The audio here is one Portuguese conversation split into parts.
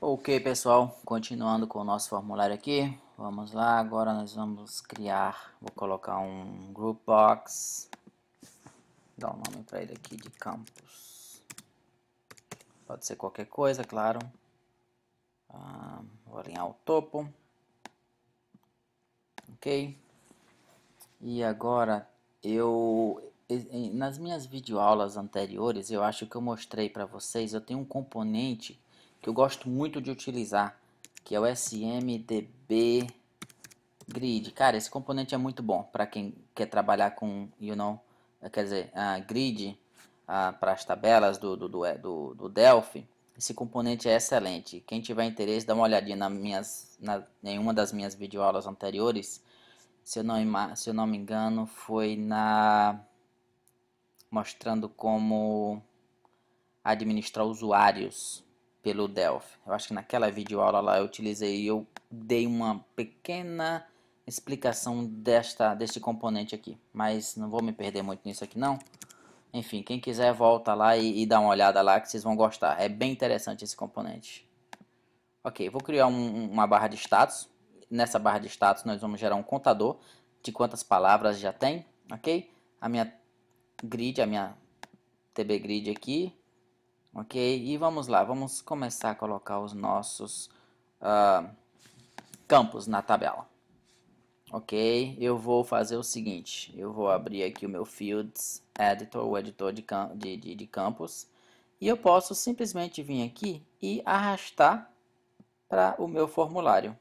Ok, pessoal, continuando com o nosso formulário aqui, vamos lá. Agora nós vamos criar, vou colocar um group box, dar um nome para ele aqui de campus. Pode ser qualquer coisa, claro. Vou alinhar o topo, ok. E agora nas minhas videoaulas anteriores, eu acho que eu mostrei para vocês, eu tenho um componente que eu gosto muito de utilizar, que é o SMDB Grid. Cara, esse componente é muito bom para quem quer trabalhar com, quer dizer, grid para as tabelas do Delphi. Esse componente é excelente. Quem tiver interesse, dá uma olhadinha em uma das minhas videoaulas anteriores. Se eu não me engano, foi mostrando como administrar usuários pelo Delphi. Eu acho que naquela videoaula lá eu dei uma pequena explicação deste componente aqui, mas não vou me perder muito nisso aqui não. Enfim, quem quiser volta lá e dá uma olhada lá que vocês vão gostar. É bem interessante esse componente. Ok, vou criar uma barra de status. Nessa barra de status nós vamos gerar um contador de quantas palavras já tem, ok? A minha TB grid aqui, ok? E vamos lá, vamos começar a colocar os nossos campos na tabela. Ok, eu vou fazer o seguinte, eu vou abrir aqui o meu Fields Editor, o editor de campos, e eu posso simplesmente vir aqui e arrastar para o meu formulário.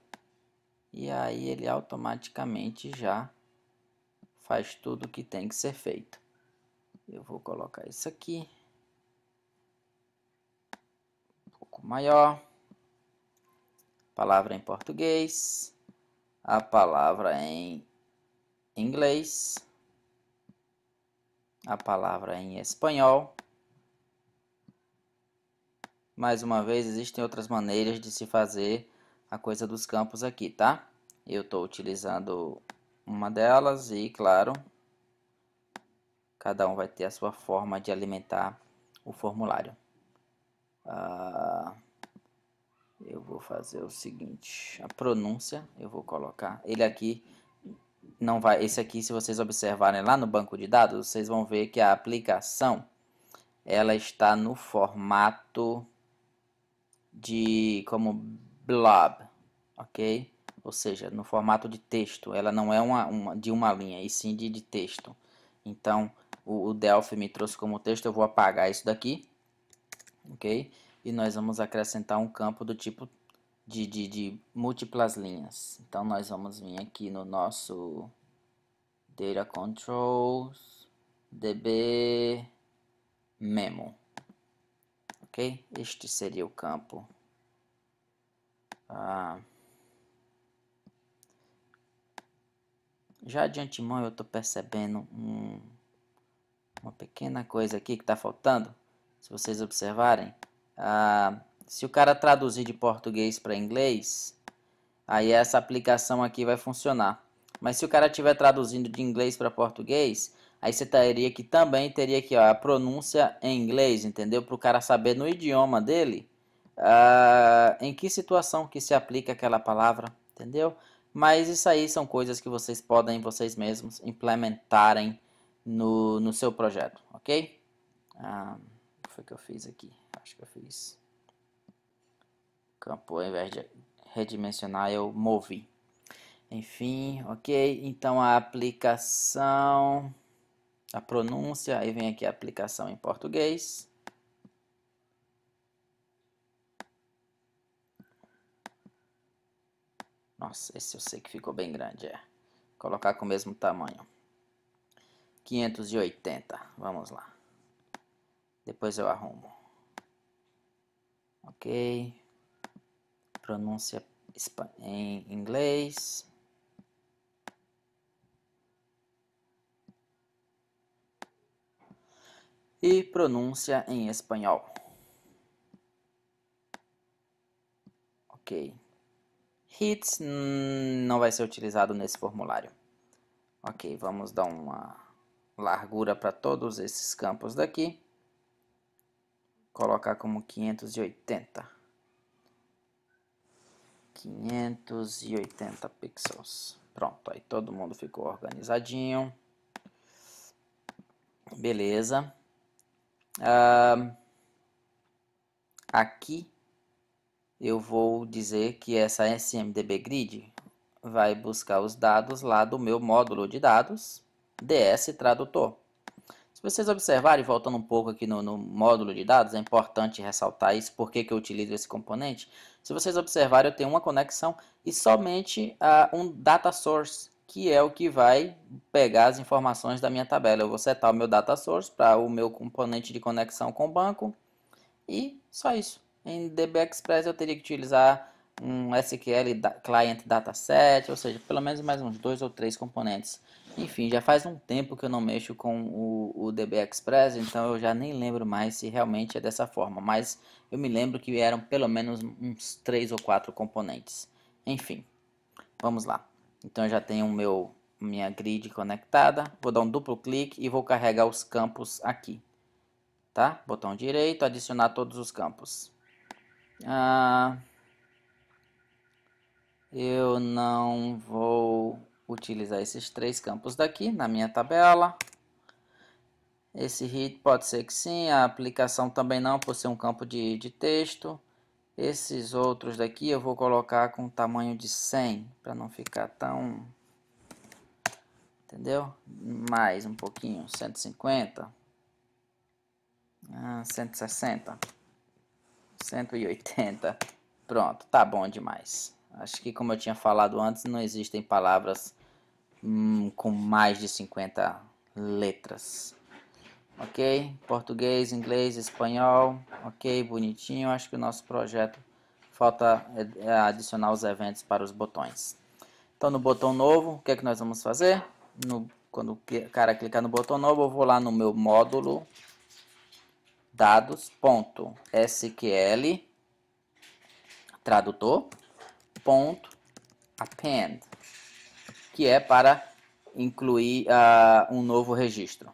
E aí ele automaticamente já faz tudo o que tem que ser feito. Eu vou colocar isso aqui, um pouco maior, palavra em português, a palavra em inglês, a palavra em espanhol. Mais uma vez, existem outras maneiras de se fazer a coisa dos campos aqui, tá? Eu estou utilizando uma delas e, claro, cada um vai ter a sua forma de alimentar o formulário. Eu vou fazer o seguinte, a pronúncia, eu vou colocar, ele aqui não vai, esse aqui se vocês observarem lá no banco de dados, vocês vão ver que a aplicação, ela está no formato como blob, ok? Ou seja, no formato de texto, ela não é de uma linha, e sim de texto. Então, o Delphi me trouxe como texto, eu vou apagar isso daqui, ok? E nós vamos acrescentar um campo do tipo de múltiplas linhas. Então, nós vamos vir aqui no nosso Data Controls, DB Memo, ok? Este seria o campo. Já de antemão eu estou percebendo uma pequena coisa aqui que está faltando. Se vocês observarem, se o cara traduzir de português para inglês, aí essa aplicação aqui vai funcionar. Mas se o cara estiver traduzindo de inglês para português, aí você teria aqui ó, a pronúncia em inglês, entendeu? Para o cara saber no idioma dele em que situação que se aplica aquela palavra, entendeu? Mas isso aí são coisas que vocês podem vocês mesmos implementarem no seu projeto, ok? O que foi que eu fiz aqui? Acho que eu fiz campo, ao invés de redimensionar, eu movi. Enfim, ok? Então a aplicação, a pronúncia, aí vem aqui a aplicação em português. Nossa, esse eu sei que ficou bem grande, é. Colocar com o mesmo tamanho. 580, vamos lá. Depois eu arrumo. Ok. Pronúncia em inglês. E pronúncia em espanhol. Ok. Hits não vai ser utilizado nesse formulário. Ok, vamos dar uma largura para todos esses campos daqui. Colocar como 580. 580 pixels. Pronto, aí todo mundo ficou organizadinho. Beleza. Aqui eu vou dizer que essa SMDB Grid vai buscar os dados lá do meu módulo de dados DS Tradutor. Se vocês observarem, voltando um pouco aqui no módulo de dados, é importante ressaltar isso, porque que eu utilizo esse componente. Se vocês observarem, eu tenho uma conexão e somente um data source, que é o que vai pegar as informações da minha tabela. Eu vou setar o meu data source para o meu componente de conexão com o banco e só isso. Em DB Express eu teria que utilizar um SQL Client Dataset, ou seja, pelo menos mais uns 2 ou 3 componentes. Enfim, já faz um tempo que eu não mexo com o DB Express, então eu já nem lembro mais se realmente é dessa forma. Mas eu me lembro que eram pelo menos uns 3 ou 4 componentes. Enfim, vamos lá. Então eu já tenho minha grid conectada. Vou dar um duplo clique e vou carregar os campos aqui. Tá? Botão direito, adicionar todos os campos. Eu não vou utilizar esses 3 campos daqui na minha tabela. Esse hit pode ser que sim, a aplicação também não, por ser um campo de texto. Esses outros daqui eu vou colocar com tamanho de 100, para não ficar tão... Entendeu? Mais um pouquinho, 150, 160, 180. Pronto, tá bom demais. Acho que, como eu tinha falado antes, não existem palavras com mais de 50 letras. Ok? Português, inglês, espanhol. Ok, bonitinho. Acho que o nosso projeto falta adicionar os eventos para os botões. Então, no botão novo, o que é que nós vamos fazer? Quando o cara clicar no botão novo, eu vou lá no meu módulo dados.sql tradutor.append, que é para incluir um novo registro.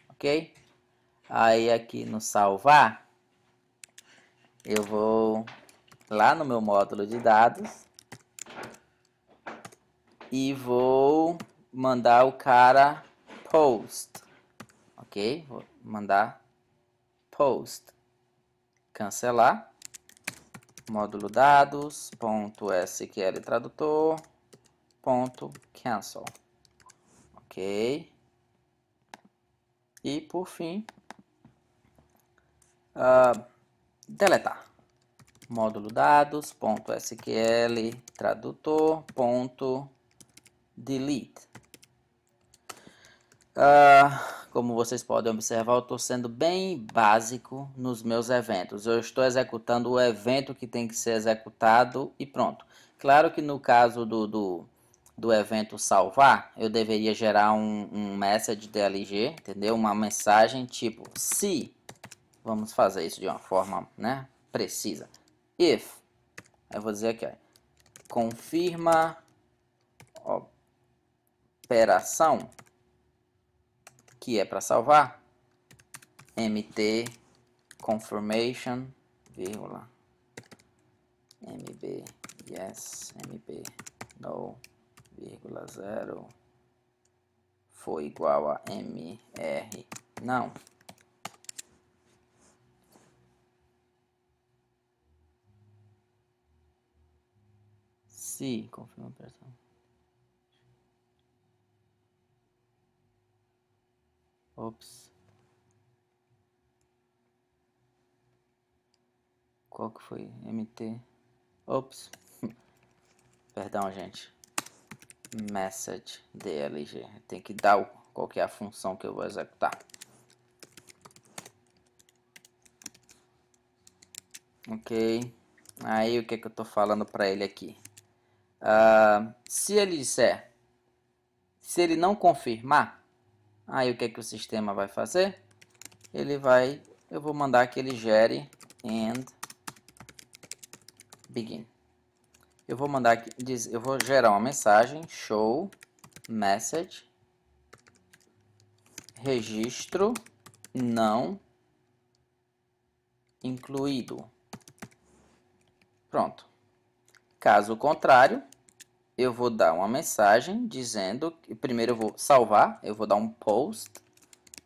Ok? Aí aqui no salvar, eu vou lá no meu módulo de dados e vou mandar o cara post. Ok? Vou mandar post. Cancelar. Módulo dados.sql tradutor.cancel. Ok. E por fim, deletar. Módulo dados.sql tradutor.delete. Como vocês podem observar, eu estou sendo bem básico nos meus eventos. Eu estou executando o evento que tem que ser executado e pronto. Claro que no caso do evento salvar, eu deveria gerar um message DLG, entendeu? Uma mensagem tipo se, vamos fazer isso de uma forma, né, precisa. If, eu vou dizer aqui, ó, confirma operação, que é para salvar, mt confirmation, vírgula, mb yes, mb no, vírgula 0 foi igual a mr não. Se confirma a operação. Ops. Qual que foi? MT. Ops. Perdão, gente. Message DLG. Tem que dar qual que é a função que eu vou executar. Ok. Aí o que que eu tô falando para ele aqui? Se ele disser, se ele não confirmar, aí o que que o sistema vai fazer? Eu vou mandar que ele gere and begin. Eu vou mandar aqui, eu vou gerar uma mensagem show message registro não incluído. Pronto. caso contrário, eu vou dar uma mensagem dizendo que primeiro eu vou salvar, eu vou dar um post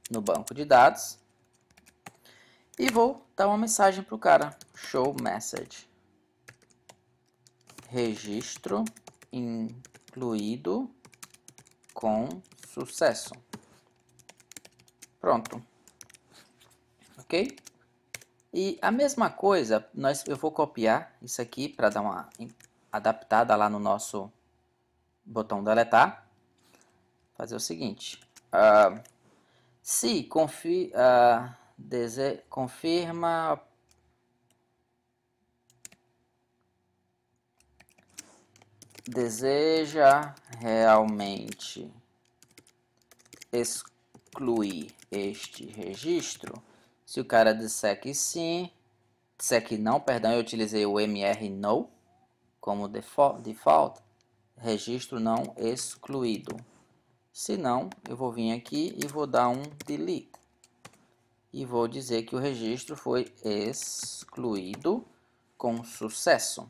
no banco de dados e vou dar uma mensagem para o cara, show message, registro incluído com sucesso. Pronto, ok? E a mesma coisa, eu vou copiar isso aqui para dar uma adaptada lá no nosso botão deletar. Fazer o seguinte, se confirma deseja realmente excluir este registro, se o cara disser que sim, disser que não, perdão, eu utilizei o MR no como default, registro não excluído. Se não, eu vou vir aqui e vou dar um delete. E vou dizer que o registro foi excluído com sucesso.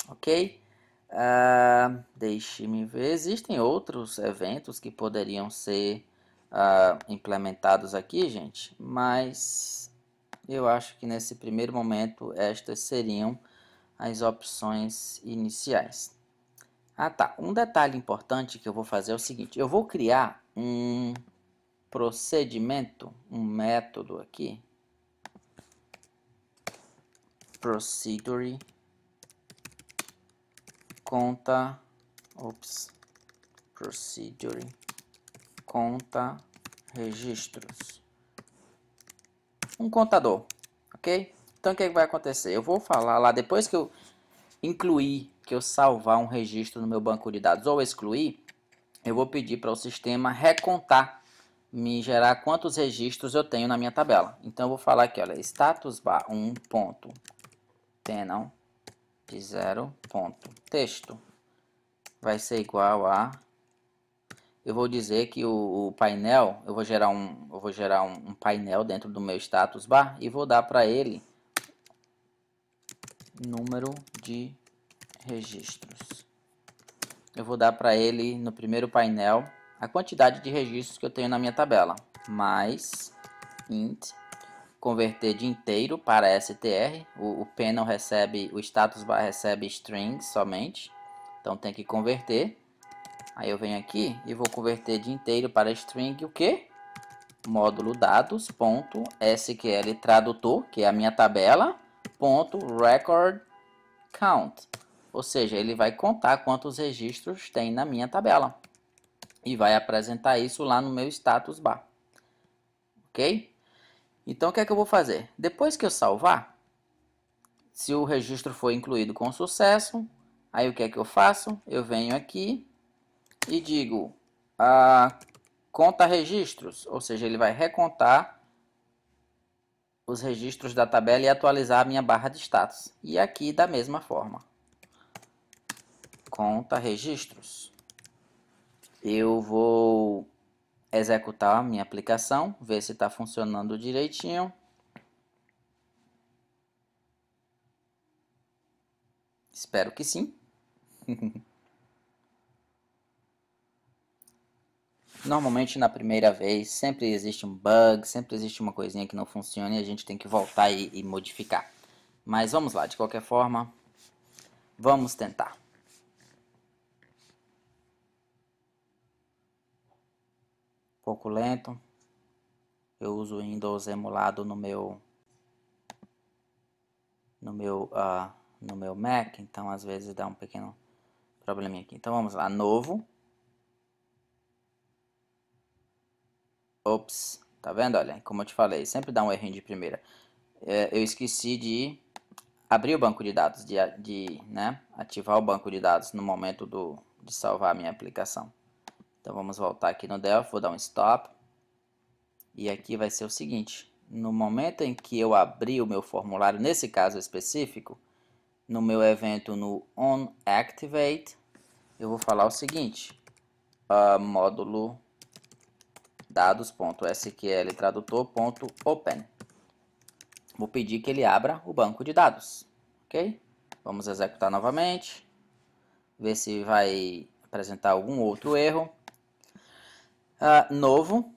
Ok? Deixe-me ver. Existem outros eventos que poderiam ser implementados aqui, gente. Mas eu acho que nesse primeiro momento estas seriam as opções iniciais. Tá. Um detalhe importante que eu vou fazer é o seguinte. Eu vou criar um procedimento, um método aqui. Procedure conta registros. Um contador, ok? Então o que vai acontecer? Eu vou falar lá, depois que eu incluir, que eu salvar um registro no meu banco de dados ou excluir, eu vou pedir para o sistema recontar, me gerar quantos registros eu tenho na minha tabela. Então eu vou falar aqui, olha, status bar 1.tenant de 0. Texto vai ser igual a, eu vou dizer que o painel, eu vou gerar um painel dentro do meu status bar e vou dar para ele número de registros. Eu vou dar para ele no primeiro painel a quantidade de registros que eu tenho na minha tabela, mais int, converter de inteiro para str, o panel recebe, o status bar recebe strings somente, então tem que converter. Aí eu venho aqui e vou converter de inteiro para string o que? Módulo dados.sql tradutor, que é a minha tabela, .record count. Ou seja, ele vai contar quantos registros tem na minha tabela. E vai apresentar isso lá no meu status bar. Ok? Então o que é que eu vou fazer? Depois que eu salvar, se o registro foi incluído com sucesso, aí o que é que eu faço? Eu venho aqui e digo conta registros, ou seja, ele vai recontar os registros da tabela e atualizar a minha barra de status. E aqui da mesma forma. Conta registros. Eu vou executar a minha aplicação, ver se está funcionando direitinho. Espero que sim. Normalmente na primeira vez sempre existe um bug, sempre existe uma coisinha que não funciona e a gente tem que voltar e modificar. Mas vamos lá, de qualquer forma, vamos tentar. Pouco lento. Eu uso o Windows emulado no meu Mac, então às vezes dá um pequeno probleminha aqui. Então vamos lá, novo. Ops, tá vendo? Olha, como eu te falei, sempre dá um errinho de primeira. Eu esqueci de abrir o banco de dados, né, ativar o banco de dados no momento de salvar a minha aplicação. Então vamos voltar aqui no Delphi, vou dar um stop. E aqui vai ser o seguinte, no momento em que eu abrir o meu formulário, nesse caso específico, no meu evento no onActivate, eu vou falar o seguinte, módulo dados.sql tradutor.open. Vou pedir que ele abra o banco de dados, ok? Vamos executar novamente. Ver se vai apresentar algum outro erro. Novo.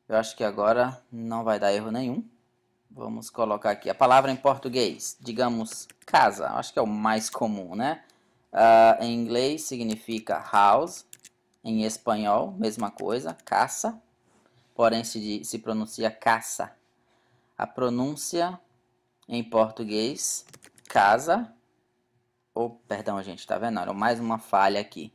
Eu acho que agora não vai dar erro nenhum. Vamos colocar aqui a palavra em português. Digamos casa. Acho que é o mais comum, né? Em inglês significa house. Em espanhol, mesma coisa, caça. Porém se pronuncia caça. A pronúncia em português, casa. Perdão, gente, tá vendo? Era mais uma falha aqui.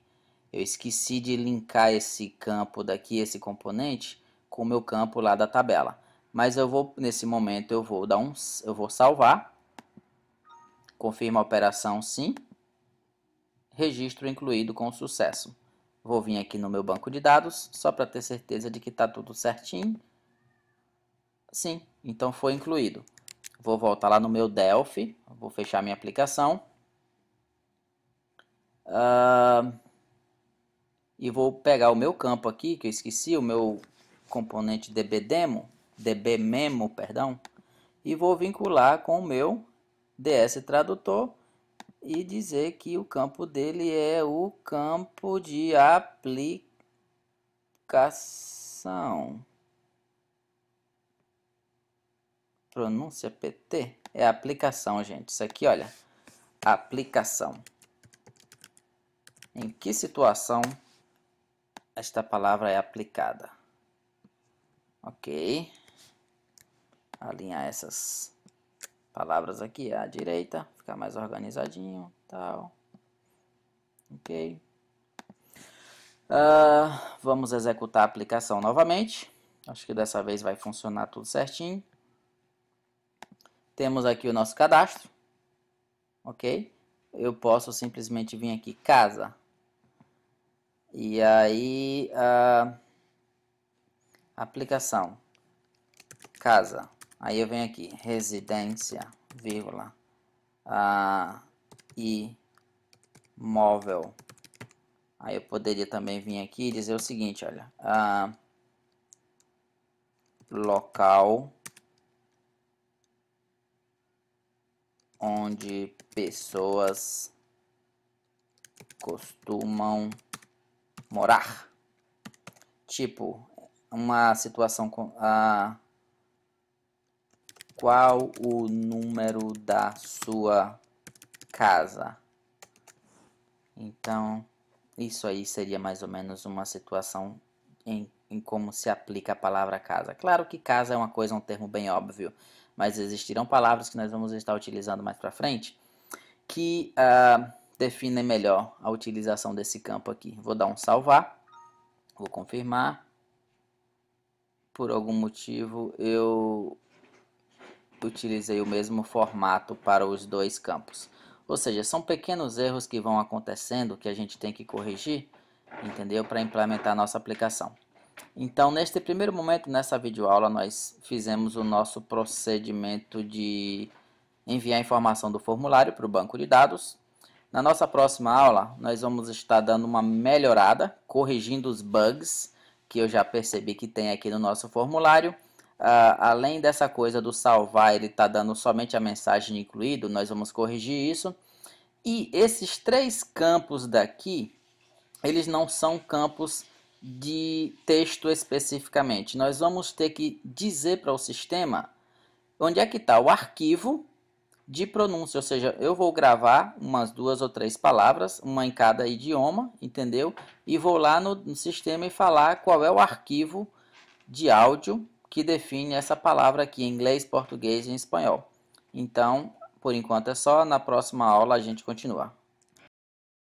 Eu esqueci de linkar esse campo daqui, esse componente, com o meu campo lá da tabela. Mas nesse momento, eu vou salvar. Confirma a operação sim. Registro incluído com sucesso. Vou vir aqui no meu banco de dados, só para ter certeza de que está tudo certinho. Sim, então foi incluído. Vou voltar lá no meu Delphi, vou fechar minha aplicação. E vou pegar o meu campo aqui, que eu esqueci, o meu componente dbmemo, perdão, e vou vincular com o meu DS Tradutor e dizer que o campo dele é o campo de aplicação. Pronúncia PT é aplicação, gente. Isso aqui, olha, aplicação. Em que situação esta palavra é aplicada? Ok. Alinhar essas palavras aqui à direita, ficar mais organizadinho, tal. Ok. Vamos executar a aplicação novamente. Acho que dessa vez vai funcionar tudo certinho. Temos aqui o nosso cadastro. Ok. Eu posso simplesmente vir aqui, casa. E aí, aplicação, casa. Aí eu venho aqui, residência, vírgula, e móvel. Aí eu poderia também vir aqui e dizer o seguinte, olha, local onde pessoas costumam morar. Tipo, uma situação com qual o número da sua casa? Então, isso aí seria mais ou menos uma situação em como se aplica a palavra casa. Claro que casa é uma coisa, um termo bem óbvio, mas existirão palavras que nós vamos estar utilizando mais para frente que definem melhor a utilização desse campo aqui. Vou dar um salvar, vou confirmar. Por algum motivo eu utilizei o mesmo formato para os dois campos. Ou seja, são pequenos erros que vão acontecendo que a gente tem que corrigir, entendeu? Para implementar a nossa aplicação. Então, neste primeiro momento, nessa videoaula, nós fizemos o nosso procedimento de enviar a informação do formulário para o banco de dados. Na nossa próxima aula, nós vamos estar dando uma melhorada, corrigindo os bugs que eu já percebi que tem aqui no nosso formulário. Além dessa coisa do salvar, ele está dando somente a mensagem incluído, nós vamos corrigir isso. E esses três campos daqui, eles não são campos de texto especificamente. Nós vamos ter que dizer para o sistema onde é que está o arquivo de pronúncia, ou seja, eu vou gravar umas 2 ou 3 palavras, uma em cada idioma, entendeu? E vou lá no sistema e falar qual é o arquivo de áudio que define essa palavra aqui em inglês, português e em espanhol. Então, por enquanto é só, na próxima aula a gente continua.